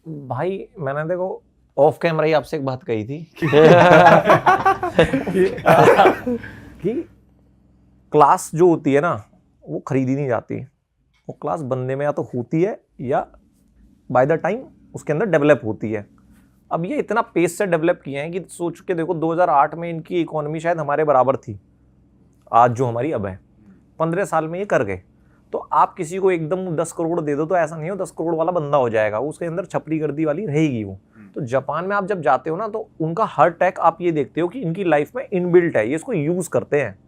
भाई मैंने देखो ऑफ कैमरा ही आपसे एक बात कही थी कि क्लास जो होती है ना वो खरीदी नहीं जाती, वो क्लास बंदे में या तो होती है या बाय द टाइम उसके अंदर डेवलप होती है। अब ये इतना पेस से डेवलप किए हैं कि सोच के देखो 2008 में इनकी इकोनॉमी शायद हमारे बराबर थी आज जो हमारी अब है, 15 साल में ये कर गए। तो आप किसी को एकदम 10 करोड़ दे दो तो ऐसा नहीं हो 10 करोड़ वाला बंदा हो जाएगा, उसके अंदर छपरी गर्दी वाली रहेगी वो। तो जापान में आप जब जाते हो ना तो उनका हर टेक आप ये देखते हो कि इनकी लाइफ में इनबिल्ट है, ये इसको यूज करते हैं।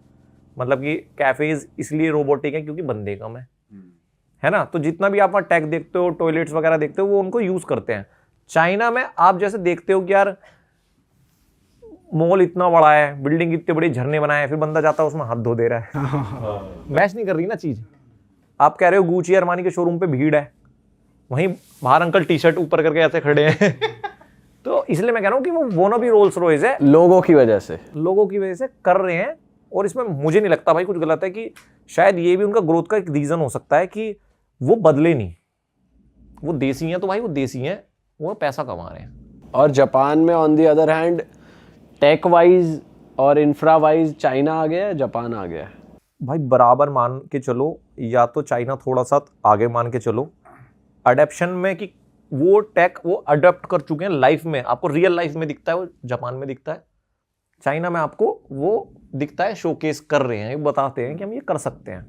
मतलब कि कैफेज इसलिए रोबोटिक है क्योंकि बंदे कम है ना। तो जितना भी आप टेक देखते हो, टॉयलेट्स वगैरह देखते हो, वो उनको यूज करते हैं। चाइना में आप जैसे देखते हो कि यार मॉल इतना बड़ा है, बिल्डिंग इतने बड़े झरने बनाए हैं, फिर बंदा जाता है उसमें हाथ धो दे रहा है। मैच नहीं कर रही ना चीज। आप कह रहे हो गुची अरमानी के शोरूम पे भीड़ है, वहीं बाहर अंकल टी शर्ट ऊपर करके ऐसे खड़े हैं तो इसलिए मैं कह रहा हूँ कि वो वोनो भी रोल्स रॉयस है, लोगों की वजह से कर रहे हैं। और इसमें मुझे नहीं लगता भाई कुछ गलत है, कि शायद ये भी उनका ग्रोथ का एक रीजन हो सकता है कि वो बदले नहीं, वो देसी हैं तो भाई वो देसी हैं, वो पैसा कमा रहे हैं। और जापान में on the other hand tech wise और इंफ्रा वाइज चाइना आ गया है, जापान आ गया है। भाई बराबर मान के चलो, या तो चाइना थोड़ा सा आगे मान के चलो अडेप्शन में, कि वो टेक वो अडॉप्ट कर चुके हैं लाइफ में, आपको रियल लाइफ में दिखता है, वो जापान में दिखता है। चाइना में आपको वो दिखता है शोकेस कर रहे हैं, बताते हैं कि हम ये कर सकते हैं,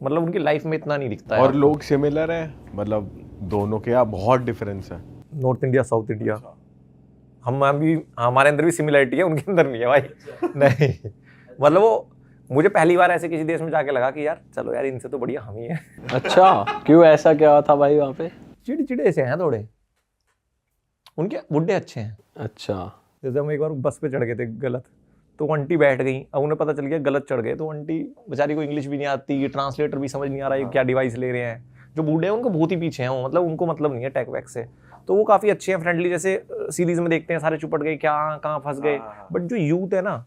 मतलब उनकी लाइफ में इतना नहीं दिखता है। और लोग सिमिलर है, मतलब दोनों के यहाँ बहुत डिफरेंस है। नॉर्थ इंडिया साउथ इंडिया, हम अभी हमारे अंदर भी सिमिलरिटी है, उनके अंदर नहीं है भाई नहीं, मतलब वो मुझे पहली बार ऐसे किसी देश में जाके लगा कि यार चलो यार इनसे तो बढ़िया हम ही हैं। अच्छा, क्यों, ऐसा क्या था भाई वहाँ पे? चिड़चिड़े से हैं थोड़े, उनके बुड्ढे अच्छे हैं। अच्छा, जैसे हम एक बार बस पे चढ़ गए थे गलत, तो आंटी बैठ गई, अब उन्हें पता चल गया गलत चढ़ गए, तो आंटी बेचारी को इंग्लिश भी नहीं आती, ट्रांसलेटर भी समझ नहीं आ रहा है क्या डिवाइस ले रहे हैं। जो बूढ़े हैं उनको बहुत ही पीछे हैं वो, मतलब उनको मतलब नहीं है टेक वैक से, तो वो काफ़ी अच्छे हैं, फ्रेंडली, जैसे सीरीज में देखते हैं सारे चुपट गए क्या कहाँ फंस गए। बट जो यूथ है ना,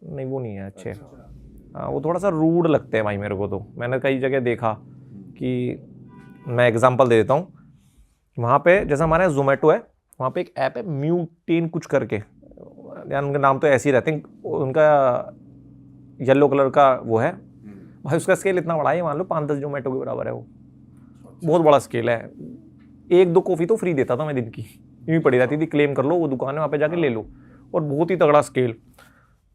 नहीं वो नहीं है अच्छे। हाँ, वो थोड़ा सा रूड लगते हैं भाई मेरे को। तो मैंने कई जगह देखा कि मैं एग्जांपल दे देता हूँ, वहाँ पे जैसा हमारे यहाँ जोमेटो है, वहाँ पे एक ऐप है म्यूटेन कुछ करके, यार उनके नाम तो ऐसे ही रहते हैं, उनका येलो कलर का वो है भाई, उसका स्केल इतना बड़ा है, मान लो 5-10 जोमेटो के बराबर है वो, बहुत बड़ा स्केल है। 1-2 कॉफ़ी तो फ्री देता था मैं दिन की, यूँ पड़ी रहती थी, क्लेम कर लो, वो दुकान है वहाँ पे जाके ले लो, और बहुत ही तगड़ा स्केल।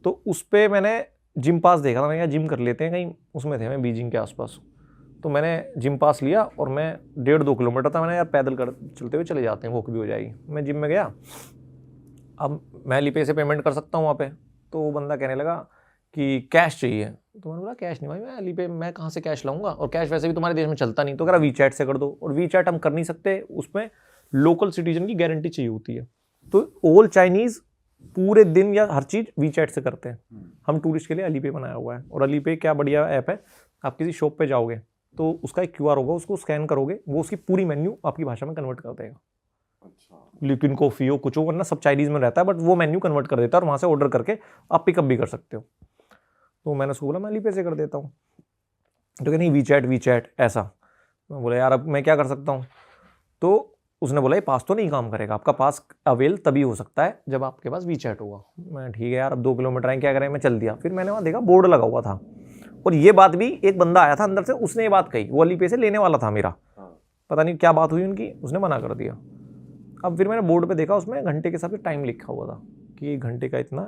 तो उस पर मैंने जिम पास देखा था, मैं क्या जिम कर लेते हैं कहीं, उसमें थे मैं बीजिंग के आसपास, तो मैंने जिम पास लिया और मैं 1.5-2 किलोमीटर था, मैंने यार पैदल कर चलते हुए चले जाते हैं, वॉक भी हो जाएगी। मैं जिम में गया, अब मैं Alipay से पेमेंट कर सकता हूँ वहाँ पे, तो वो बंदा कहने लगा कि कैश चाहिए, तो मैंने बोला कैश नहीं भाई, मैं Alipay मैं कहाँ से कैश लाऊंगा, और कैश वैसे भी तुम्हारे देश में चलता नहीं, तो कह रहा वीचैट से कर दो, और वीचैट हम कर नहीं सकते, उसमें लोकल सिटीजन की गारंटी चाहिए होती है। तो ऑल चाइनीज़ पूरे दिन या हर चीज़ वीचैट से करते हैं, हम टूरिस्ट के लिए Alipay बनाया हुआ है। और Alipay क्या बढ़िया ऐप है, आप किसी शॉप पे जाओगे तो उसका एक QR होगा, उसको स्कैन करोगे, वो उसकी पूरी मेन्यू आपकी भाषा में कन्वर्ट कर देगा। लिक्विड कॉफ़ी हो कुछ हो, वरना सब चाइनीज़ में रहता है, बट वो मेन्यू कन्वर्ट कर देता है और वहाँ से ऑर्डर करके आप पिकअप भी कर सकते हो। तो मैंने उसको बोला मैं Alipay से कर देता हूँ, तो क्या नहीं वीचैट ऐसा। मैं बोला यार अब मैं क्या कर सकता हूँ, तो उसने बोला ये पास तो नहीं काम करेगा, आपका पास अवेल तभी हो सकता है जब आपके पास वीचैट होगा। मैं ठीक है यार, अब 2 किलोमीटर आए क्या करें, मैं चल दिया। फिर मैंने वहाँ देखा बोर्ड लगा हुआ था, और ये बात भी एक बंदा आया था अंदर से, उसने ये बात कही, वो Alipay से लेने वाला था मेरा, पता नहीं क्या बात हुई उनकी, उसने मना कर दिया। अब फिर मैंने बोर्ड पे देखा, उसमें घंटे के हिसाब से टाइम लिखा हुआ था कि 1 घंटे का इतना,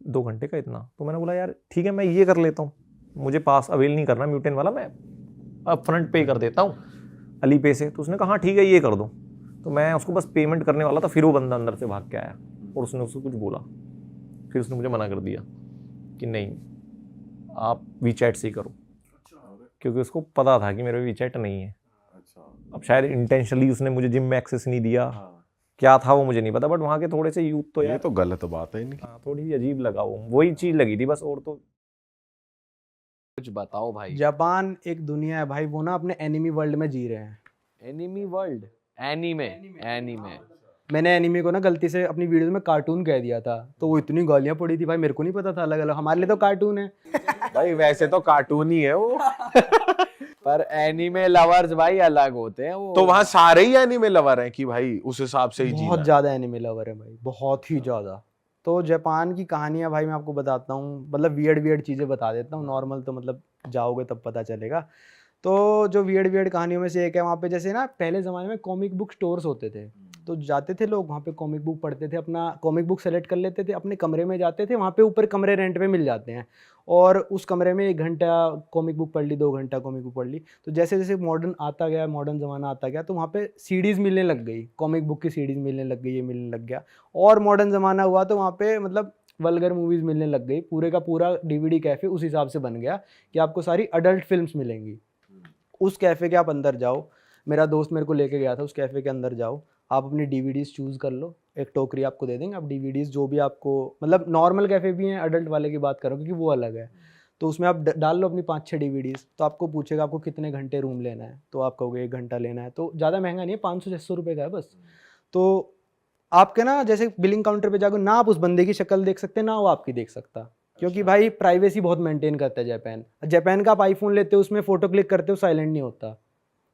2 घंटे का इतना। तो मैंने बोला यार ठीक है मैं ये कर लेता हूँ, मुझे पास अवेल नहीं करना म्यूटेन वाला, मैं अब फ्रंट पे कर देता हूँ Alipay से। तो उसने कहा हाँ ठीक है ये कर दो। तो मैं उसको बस पेमेंट करने वाला था, फिर वो बंदा अंदर से भाग के आया और उसने उसको कुछ बोला, फिर उसने मुझे मना कर दिया कि नहीं आप वीचैट से ही करो, क्योंकि उसको पता था कि मेरे वीचैट नहीं है। अब शायद इंटेंशनली उसने मुझे जिम में एक्सेस नहीं दिया, क्या था वो मुझे नहीं पता, बट वहाँ के थोड़े से यूथ तो ये तो गलत बात है इनकी। थोड़ी अजीब लगा, वो वही चीज़ लगी थी बस, और तो कुछ बताओ भाई। जापान एक दुनिया है भाई, वो ना अपने एनिमी वर्ल्ड में जी रहे हैं। Enemy world, anime. मैंने एनिमी को ना गलती से अपनी वीडियो में कार्टून कह दिया था, तो वो इतनी गालियां पड़ी थी भाई, मेरे को नहीं पता था, अलग अलग हमारे लिए तो कार्टून है भाई वैसे तो कार्टून ही है वो पर एनीमे लवर्स भाई अलग होते हैं वो। तो वहां सारे ही एनिमे लवर हैं कि भाई उस हिसाब से ही जीना बहुत है? ज़्यादा एनिमे लवर है भाई, बहुत ही ज़्यादा। तो जापान की कहानियाँ भाई मैं आपको बताता हूँ, मतलब वियर्ड चीज़ें बता देता हूँ, नॉर्मल तो मतलब जाओगे तब पता चलेगा। तो जो वियर्ड कहानियों में से एक है, वहाँ पे जैसे ना पहले ज़माने में कॉमिक बुक स्टोर्स होते थे, तो जाते थे लोग वहाँ पे कॉमिक बुक पढ़ते थे, अपना कॉमिक बुक सेलेक्ट कर लेते थे, अपने कमरे में जाते थे, वहाँ पे ऊपर कमरे रेंट पे मिल जाते हैं, और उस कमरे में 1 घंटा कॉमिक बुक पढ़ ली, 2 घंटा कॉमिक बुक पढ़ ली। तो जैसे जैसे मॉडर्न आता गया, मॉडर्न ज़माना आता गया, तो वहाँ पे सीडीज़ मिलने लग गई, कॉमिक बुक की सीडीज़ मिलने लग गई, ये मिलने लग गया। और मॉडर्न ज़माना हुआ तो वहाँ पे मतलब वल्गर मूवीज़ मिलने लग गई, पूरे का पूरा डीवीडी कैफ़े उस हिसाब से बन गया कि आपको सारी अडल्ट फिल्म्स मिलेंगी। उस कैफ़े के आप अंदर जाओ, मेरा दोस्त मेरे को लेके गया था, उस कैफ़े के अंदर जाओ, आप अपनी डीवीडीज़ चूज़ कर लो, एक टोकरी आपको दे देंगे, आप डीवीडीज़ जो भी आपको, मतलब नॉर्मल कैफ़े भी हैं, अडल्ट वाले की बात करो क्योंकि वो अलग है। तो उसमें आप डाल लो अपनी 5-6 डीवीडीज़, तो आपको पूछेगा आपको कितने घंटे रूम लेना है, तो आप कहोगे 1 घंटा लेना है, तो ज़्यादा महंगा नहीं है, 500-600 रुपये का है बस। तो आपके ना जैसे बिलिंग काउंटर पे जाकर ना आप उस बंदे की शक्ल देख सकते, ना वो आपकी देख सकता, क्योंकि भाई प्राइवेसी बहुत मेंटेन करता है जापान। जापान का आप आईफोन लेते हो, उसमें फ़ोटो क्लिक करते हो, साइलेंट नहीं होता।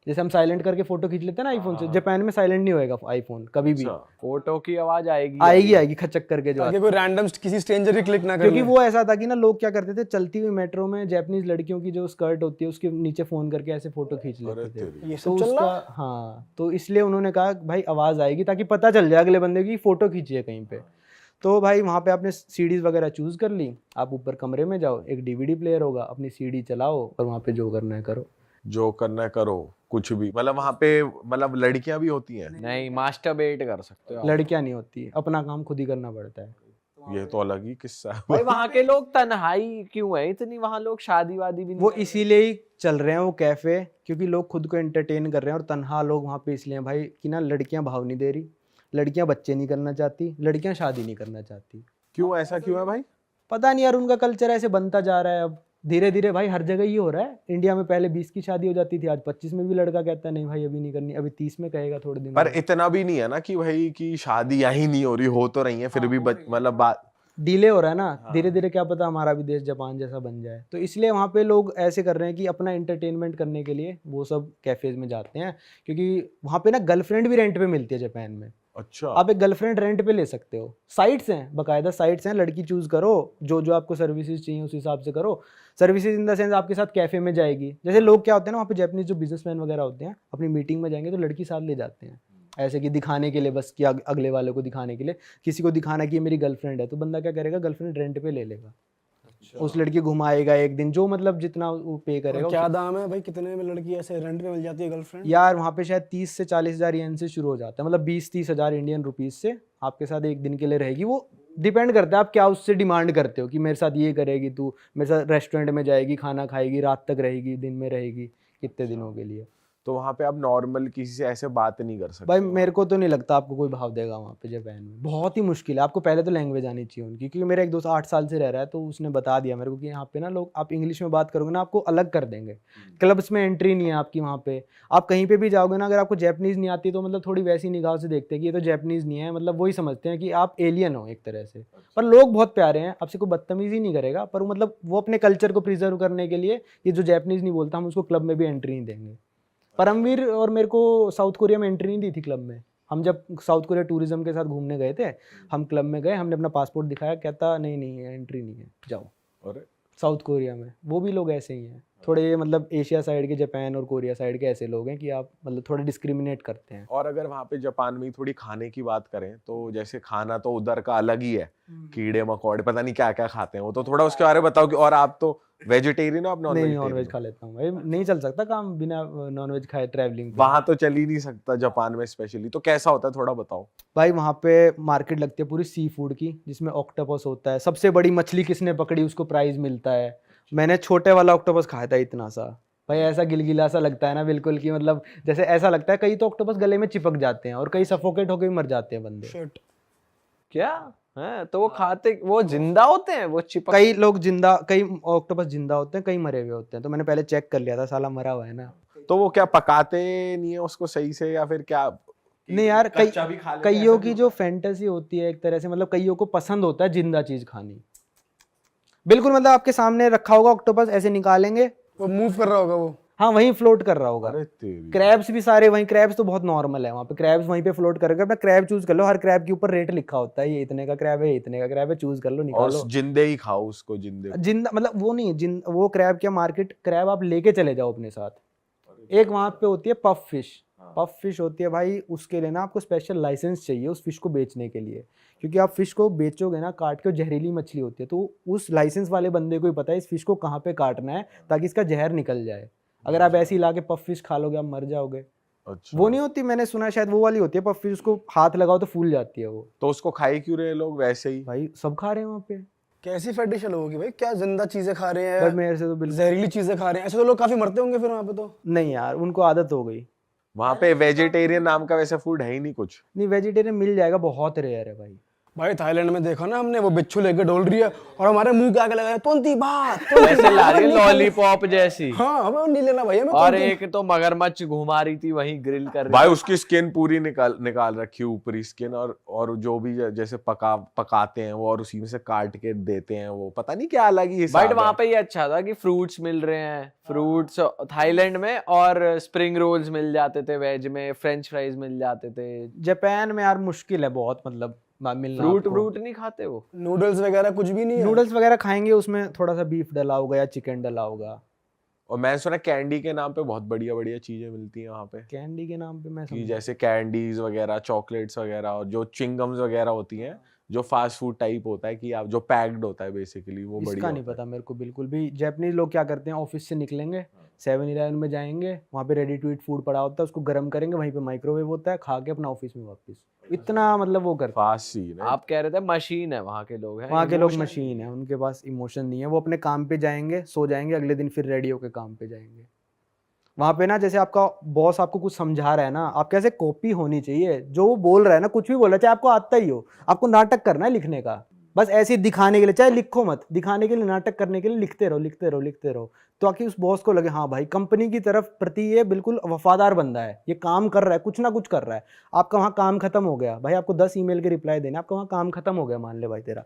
जैसे हम साइलेंट करके फ़ोटो खींच लेते हैं ना आईफोन से, जापान में साइलेंट नहीं होएगा आईफोन कभी भी। अच्छा। फोटो की आवाज आएगी आएगी खचक करके जो ताकि कोई रैंडम किसी स्ट्रेंजर ही क्लिक ना कर क्योंकि ले। वो ऐसा था कि ना लोग क्या करते थे, चलती हुई मेट्रो में जापानीज लड़कियों की जो स्कर्ट होती है उसके नीचे फोन करके ऐसे फोटो खींच अरे लेते थे। तेरी। ये तो सब चल रहा उसका हाँ, तो इसलिए उन्होंने कहा भाई आवाज़ आएगी ताकि पता चल जाए अगले बंदे की फोटो खींची है कहीं पे। तो भाई वहाँ पे आपने सीडीज वगैरह चूज़ कर ली, आप ऊपर कमरे में जाओ, एक डीवीडी प्लेयर होगा, अपनी सीडी चलाओ और वहाँ पे जो करना है करो। जो करना है करो, कुछ भी, मतलब वहां पे मतलब लड़कियां भी होती हैं? नहीं, मास्टरबेट कर सकते हो आप। लड़कियाँ नहीं होती, अपना काम खुद ही करना पड़ता है। ये तो अलग ही किस्सा है। भाई वहाँ के लोग तन्हाई क्यों है इतनी, वहाँ लोग शादी वादी भी नहीं वो करते। इसीलिए ही चल रहे हैं वो कैफ़े, क्योंकि लोग खुद को एंटरटेन कर रहे हैं, और तन्हा लोग वहाँ पे इसलिए हैं भाई कि ना लड़कियाँ भाव नहीं दे रही, लड़कियाँ बच्चे नहीं करना चाहती, लड़कियाँ शादी नहीं करना चाहती। क्यों, ऐसा क्यों है भाई? पता नहीं यार, उनका कल्चर ऐसे बनता जा रहा है अब धीरे धीरे। भाई हर जगह ये हो रहा है, इंडिया में पहले 20 की शादी हो जाती थी, आज 25 में भी लड़का कहता है नहीं भाई अभी नहीं करनी, अभी 30 में कहेगा थोड़े दिन पर बाद। इतना भी नहीं है ना कि भाई की शादी यहाँ ही नहीं हो रही, हो तो रही है फिर भी मतलब बात डिले हो रहा है ना, धीरे धीरे क्या पता हमारा भी देश जापान जैसा बन जाए। तो इसलिए वहाँ पे लोग ऐसे कर रहे हैं कि अपना एंटरटेनमेंट करने के लिए वो सब कैफेज में जाते हैं, क्योंकि वहाँ पे ना गर्लफ्रेंड भी रेंट पे मिलती है जापान में। अच्छा। आप एक गर्लफ्रेंड रेंट पे ले सकते हो, साइट्स हैं, बाकायदा साइट्स हैं, लड़की चूज करो, जो जो आपको सर्विसेज चाहिए उस हिसाब से करो। सर्विसेज इन द सेंस आपके साथ कैफे में जाएगी, जैसे लोग क्या होते हैं ना वहाँ पे जापानीज जो बिजनेसमैन वगैरह होते हैं, अपनी मीटिंग में जाएंगे तो लड़की साथ ले जाते हैं, ऐसे कि दिखाने के लिए, बस कि अगले वाले को दिखाने के लिए, किसी को दिखाना कि ये मेरी गर्लफ्रेंड है, तो बंदा क्या करेगा, गर्लफ्रेंड रेंट पे ले लेगा। उस लड़की घुमाएगा एक दिन, जो मतलब जितना वो पे करेगा। क्या दाम है भाई, कितने में लड़की ऐसे रेंट पे मिल जाती है गर्लफ्रेंड? यार वहाँ पे शायद 30 से 40 हज़ार येन से शुरू हो जाता है, मतलब 20-30 हज़ार इंडियन रुपीज से आपके साथ एक दिन के लिए रहेगी। वो डिपेंड करता है आप क्या उससे डिमांड करते हो, कि मेरे साथ ये करेगी, तू मेरे साथ रेस्टोरेंट में जाएगी, खाना खाएगी, रात तक रहेगी, दिन में रहेगी, कितने दिनों के लिए। तो वहां पे आप नॉर्मल किसी से ऐसे बात नहीं कर सकते? भाई मेरे को तो नहीं लगता आपको कोई भाव देगा वहाँ पे जापान में, बहुत ही मुश्किल है। आपको पहले तो लैंग्वेज आनी चाहिए उनकी, क्योंकि मेरा एक दोस्त 8 साल से रह रहा है, तो उसने बता दिया मेरे को कि यहाँ पे ना लोग, आप इंग्लिश में बात करोगे ना आपको अलग कर देंगे, क्लब्स में एंट्री नहीं है आपकी वहाँ पे। आप कहीं पे भी जाओगे ना, अगर आपको जैपनीज़ नहीं आती तो मतलब थोड़ी वैसी निगाह से देखते हैं कि ये तो जैपनीज़ नहीं है, मतलब वही समझते हैं कि आप एलियन हो एक तरह से। पर लोग बहुत प्यारे हैं, आपसे कोई बदतमीज़ी नहीं करेगा, पर वो मतलब वो अपने कल्चर को प्रिजर्व करने के लिए, ये जो जैपनीज़ नहीं बोलता हम उसको क्लब में भी एंट्री नहीं देंगे। परमवीर और मेरे को साउथ कोरिया में एंट्री नहीं दी थी क्लब में। हम जब साउथ कोरिया टूरिज्म के साथ घूमने गए थे, हम क्लब में गए, हमने अपना पासपोर्ट दिखाया, कहता नहीं नहीं एंट्री नहीं है, जाओ। अरे साउथ कोरिया में वो भी लोग ऐसे ही हैं, थोड़े मतलब एशिया साइड के, जापान और कोरिया साइड के ऐसे लोग हैं कि आप मतलब थोड़े डिस्क्रिमिनेट करते हैं। और अगर वहाँ पे जापान में ही थोड़ी खाने की बात करें तो जैसे खाना तो उधर का अलग ही है, कीड़े मकोड़े पता नहीं क्या क्या खाते हैं वो, तो थोड़ा उसके बारे में बताओ कि। और आप तो वेजिटेरियन हो, आप नॉन नहीं, नॉन वेज वेजिटेरियन? खा लेता हूँ भाई, नहीं चल सकता काम बिना नॉन वेज खाए ट्रैवलिंग। वहां तो चल ही नहीं सकता जापान में स्पेशली, तो कैसा होता है थोड़ा बताओ। भाई वहाँ पे मार्केट लगती है पूरी सी फूड की, जिसमें ऑक्टोपस होता है, सबसे बड़ी मछली किसने पकड़ी उसको प्राइज मिलता है। मैंने छोटे वाला ऑक्टोपस खाया था इतना सा, भाई ऐसा गिलगिला सा लगता है ना बिल्कुल, कि मतलब जैसे ऐसा लगता है, कई तो ऑक्टोपस गले में चिपक जाते हैं और कई सफोकेट होकर भी मर जाते हैं बंदे। शिट। क्या है, तो वो खाते, वो जिंदा होते हैं, वो चिपक। कई लोग जिंदा, कई ऑक्टोपस जिंदा होते हैं, कई मरे हुए होते हैं, तो मैंने पहले चेक कर लिया था, साला मरा हुआ है ना। तो वो क्या पकाते नहीं है उसको सही से, या फिर क्या? नहीं यार, कच्चा भी खा लेते हैं, कईयों ऐसा की भी जो फैंटेसी होती है एक तरह से, मतलब कईयों को पसंद होता है जिंदा चीज खानी। बिल्कुल, मतलब आपके सामने रखा होगा ऑक्टोपस, ऐसे निकालेंगे, वो मूव कर रहा होगा वो। हाँ वहीं फ्लोट कर रहा होगा। अरे तेरी क्रैब्स भी सारे वहीं, क्रैब्स तो बहुत नॉर्मल है वहाँ पे, क्रैब्स वहीं पे फ्लोट करके अपना क्रैब चूज कर लो, हर क्रैब के ऊपर रेट लिखा होता है, ये इतने का क्रैब है, ये इतने का क्रैब है, चूज कर लो, और निकालो। जिंदे ही खाओ उसको, जिंदे। जिंदा मतलब वो नहीं, वो क्रैब क्या, मार्केट क्रैब आप लेके चले जाओ अपने साथ। एक वहाँ पे होती है पफ फिश, पफ फिश होती है भाई, उसके लिए ना आपको स्पेशल लाइसेंस चाहिए उस फिश को बेचने के लिए, क्योंकि आप फिश को बेचोगे ना काट के, जहरीली मछली होती है, तो उस लाइसेंस वाले बंदे को ही पता है इस फिश को कहाँ पे काटना है ताकि इसका जहर निकल जाए। अगर आप ऐसे ही ला के पफ फिश खा लोगे आप मर जाओगे। अच्छा, वो नहीं होती, मैंने सुना है शायद वो वाली होती है पफ फिश, उसको हाथ लगाओ तो फूल जाती है वो। तो उसको खाई क्यों रहे लोग वैसे ही? भाई सब खा रहे हैं वहाँ पे, कैसी फेटिश है लोगों की भाई, क्या जिंदा चीजें खा रहे बट हैं, मेरे से तो बिल्कुल जहरीली चीजें खा रहे हैं, ऐसे तो लोग काफी मरते होंगे फिर वहाँ पे तो। नहीं यार, उनको आदत हो गई। वहां पे वेजिटेरियन नाम का वैसे फूड है ही नहीं कुछ। नहीं वेजिटेरियन मिल जाएगा, बहुत रेयर है भाई। भाई थाईलैंड में देखा ना हमने, वो बिच्छू लेके डोल रही है और हमारे मुंह के आगे लगाया तोंती बात, ऐसे ला रही है लॉलीपॉप जैसी। हाँ हमें नहीं लेना भाई, हमें और तोंती। एक तो मगरमच्छ घुमा रही थी वहीं ग्रिल कर रही भाई थी। उसकी स्किन पूरी निकाल रखी है, ऊपरी स्किन, और जो भी जैसे पकाते हैं वो, और उसी में से काट के देते हैं वो, पता नहीं क्या अलग ही हिसाब बट वहां है। पे ये अच्छा था कि फ्रूट्स मिल रहे हैं, फ्रूट्स थाईलैंड में, और स्प्रिंग रोल्स मिल जाते थे वेज में, फ्रेंच फ्राइज मिल जाते थे। जापान में यार मुश्किल है बहुत, मतलब मिलना फ्रूट आपको। व्रूट नहीं खाते वो। नूडल्स वगैरह कुछ भी नहीं है। नूडल्स वगैरह खाएंगे, उसमें थोड़ा सा बीफ डला होगा या चिकन डला होगा। और मैंने सुना कैंडी के नाम पे बहुत बढ़िया बढ़िया चीजें मिलती हैं वहाँ पे, कैंडी के नाम पे मैं कि समझा। जैसे कैंडीज वगैरह, चॉकलेट्स वगैरह, और जो चिंगम्स वगैरह होती हैं, जो फास्ट फूड टाइप होता है, कि आप जो पैक्ड होता है बेसिकली, वो बढ़िया इसका नहीं होता है। पता मेरे को बिल्कुल भी। जापानीज लोग क्या करते हैं, ऑफिस से निकलेंगे 7-Eleven में जाएंगे, वहाँ पे रेडी टू ईट फूड पड़ा होता है, उसको गर्म करेंगे, वहीं पे माइक्रोवेव होता है, खा के अपना ऑफिस में वापस। इतना मतलब वो करते हैं। फास्ट सीन है। आप कह रहे थे मशीन है वहां के लोग हैं। वहाँ के लोग emotion- मशीन है, उनके पास इमोशन नहीं है, वो अपने काम पे जाएंगे, सो जाएंगे, अगले दिन फिर रेडी होके काम पे जाएंगे। वहाँ पे ना जैसे आपका बॉस आपको कुछ समझा रहा है ना, आप कैसे कॉपी होनी चाहिए, जो वो बोल रहा है ना, कुछ भी बोल रहा है, चाहे आपको आता ही हो, आपको नाटक करना है लिखने का, बस ऐसे ही दिखाने के लिए, चाहे लिखो मत, दिखाने के लिए, नाटक करने के लिए लिखते रहो लिखते रहो लिखते रहो, ताकि उस बॉस को लगे हाँ भाई कंपनी की तरफ प्रति ये बिल्कुल वफादार बंदा है, ये काम कर रहा है, कुछ ना कुछ कर रहा है। आपका वहाँ काम खत्म हो गया भाई, आपको 10 ईमेल के रिप्लाई देने, आपका वहाँ काम खत्म हो गया मान ले भाई तेरा,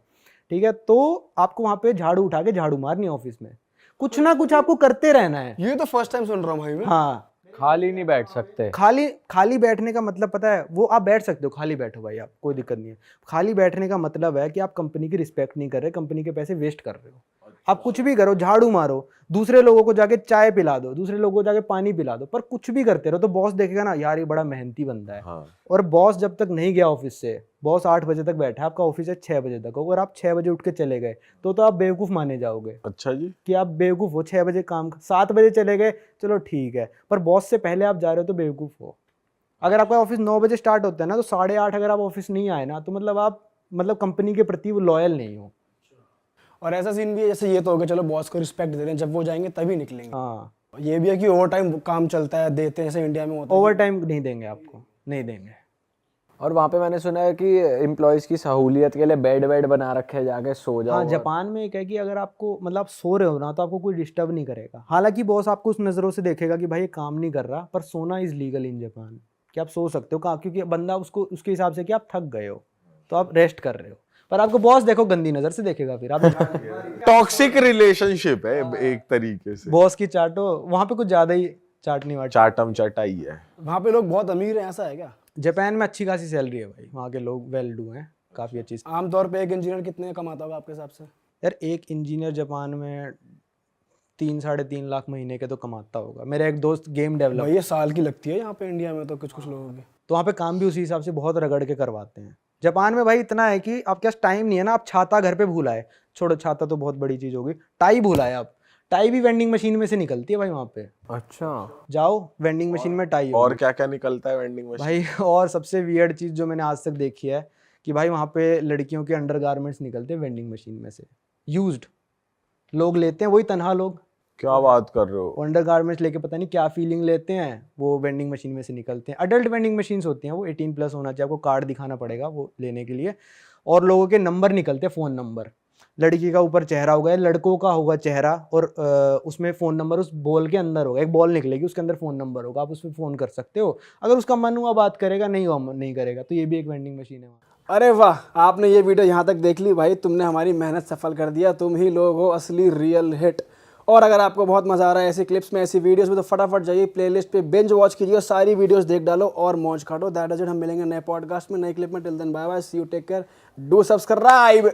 ठीक है, तो आपको वहाँ पे झाड़ू उठा के झाड़ू मारनी है ऑफिस में, कुछ ना कुछ आपको करते रहना है। ये तो फर्स्ट टाइम सुन रहा हूँ भाई मैं। हाँ, खाली नहीं बैठ सकते। खाली बैठने का मतलब पता है, वो आप बैठ सकते हो, खाली बैठो भाई आप, कोई दिक्कत नहीं है। खाली बैठने का मतलब है कि आप कंपनी की रिस्पेक्ट नहीं कर रहे, कंपनी के पैसे वेस्ट कर रहे हो। आप कुछ भी करो, झाड़ू मारो, दूसरे लोगों को जाके चाय पिला दो, दूसरे लोगों को जाके पानी पिला दो, पर कुछ भी करते रहो तो बॉस देखेगा ना यार ये बड़ा मेहनती बंदा है। हाँ। और बॉस जब तक नहीं गया ऑफिस से, बॉस 8 बजे तक बैठा है, आपका ऑफिस है 6 बजे तक, अगर आप 6 बजे उठ के चले गए तो आप बेवकूफ़ माने जाओगे अच्छा जी। कि आप बेवकूफ़ हो। 6 बजे काम, 7 बजे चले गए चलो ठीक है, पर बॉस से पहले आप जा रहे हो तो बेवकूफ़ हो। अगर आपका ऑफिस 9 बजे स्टार्ट होता है ना, तो 8:30 अगर आप ऑफिस नहीं आए ना, तो मतलब आप कंपनी के प्रति वो लॉयल नहीं हो। और ऐसा सीन भी है, जैसे ये तो हो गया चलो बॉस को रिस्पेक्ट दे रहे हैं, जब वो जाएंगे तभी निकलेंगे। हाँ, ये भी है कि ओवर टाइम काम चलता है, देते हैं, जैसे इंडिया में होता है। ओवर टाइम नहीं देंगे आपको, नहीं देंगे। और वहां पे मैंने सुना है कि एम्प्लॉयज की सहूलियत के लिए बेड वेड बना रखे हैं, जाके सो जाओ। हाँ, जापान में एक है कि अगर आपको आप सो रहे हो ना, तो आपको कोई डिस्टर्ब नहीं करेगा। हालांकि बॉस आपको उस नज़रों से देखेगा कि भाई ये काम नहीं कर रहा, पर सोना इज लीगल इन जापान, कि आप सो सकते हो कहाँ, क्योंकि बंदा उसको उसके हिसाब से कि आप थक गए हो तो आप रेस्ट कर रहे हो, पर आपको बॉस देखो गंदी नज़र से देखेगा, फिर आप टॉक्सिक रिलेशनशिप है एक तरीके से। बॉस की चाटो, वहाँ पे कुछ ज़्यादा ही चाटनी वाटनी। चाटम चटाई है। वहाँ पे लोग बहुत अमीर हैं, ऐसा है क्या? जापान में अच्छी खासी सैलरी है भाई, वहाँ के लोग वेल डू हैं, काफ़ी अच्छी। आमतौर पे एक इंजीनियर कितने कमाता होगा आपके हिसाब से? यार एक इंजीनियर जापान में 3-3.5 लाख महीने के तो कमाता होगा। मेरा एक दोस्त गेम डेवलपर, भाई ये साल की लगती है यहाँ पे इंडिया में तो कुछ कुछ लोगों की। तो वहाँ पे काम भी उसी हिसाब से बहुत रगड़ के करवाते हैं। जापान में भाई इतना है कि आपके पास टाइम नहीं है ना, आप छाता घर पे भूल आए, छोड़ो छाता तो बहुत बड़ी चीज़ होगी, टाई भूल आए आप, टाई भी वेंडिंग मशीन में से निकलती है भाई वहाँ पे। अच्छा। जाओ वेंडिंग मशीन में टाई और होगी। क्या क्या निकलता है वेंडिंग मशीन? भाई और सबसे वियर्ड चीज़ जो मैंने आज तक देखी है कि भाई वहाँ पे लड़कियों के अंडरगारमेंट्स निकलते हैं वेंडिंग मशीन में से, यूज्ड लोग लेते हैं, वही तनहा लोग, क्या बात कर रहे हो? अंडरगारमेंट्स लेके पता नहीं क्या फीलिंग लेते हैं, वो वेंडिंग मशीन में से निकलते हैं। अडल्ट वेंडिंग मशीन्स होती हैं, वो 18+ होना चाहिए, आपको कार्ड दिखाना पड़ेगा वो लेने के लिए, और लोगों के नंबर निकलते हैं, फ़ोन नंबर, लड़की का ऊपर चेहरा होगा, लड़कों का होगा चेहरा, और उसमें फ़ोन नंबर उस बॉल के अंदर होगा, एक बॉल निकलेगी उसके अंदर फ़ोन नंबर होगा, आप उसमें फ़ोन कर सकते हो, अगर उसका मन हुआ बात करेगा, नहीं हुआ नहीं करेगा, तो ये भी एक वेंडिंग मशीन है वहाँ। अरे वाह, आपने ये वीडियो यहाँ तक देख ली भाई, तुमने हमारी मेहनत सफल कर दिया, तुम ही लोग हो असली रियल हिट। और अगर आपको बहुत मजा आ रहा है ऐसी क्लिप्स में, ऐसी वीडियोस में, तो फटाफट जाइए प्लेलिस्ट पे बिंज वॉच कीजिए, सारी वीडियोस देख डालो और मौज काटो। That is it. हम मिलेंगे नए पॉडकास्ट में, नए क्लिप में। Till then bye bye, see you, take care, do subscribe.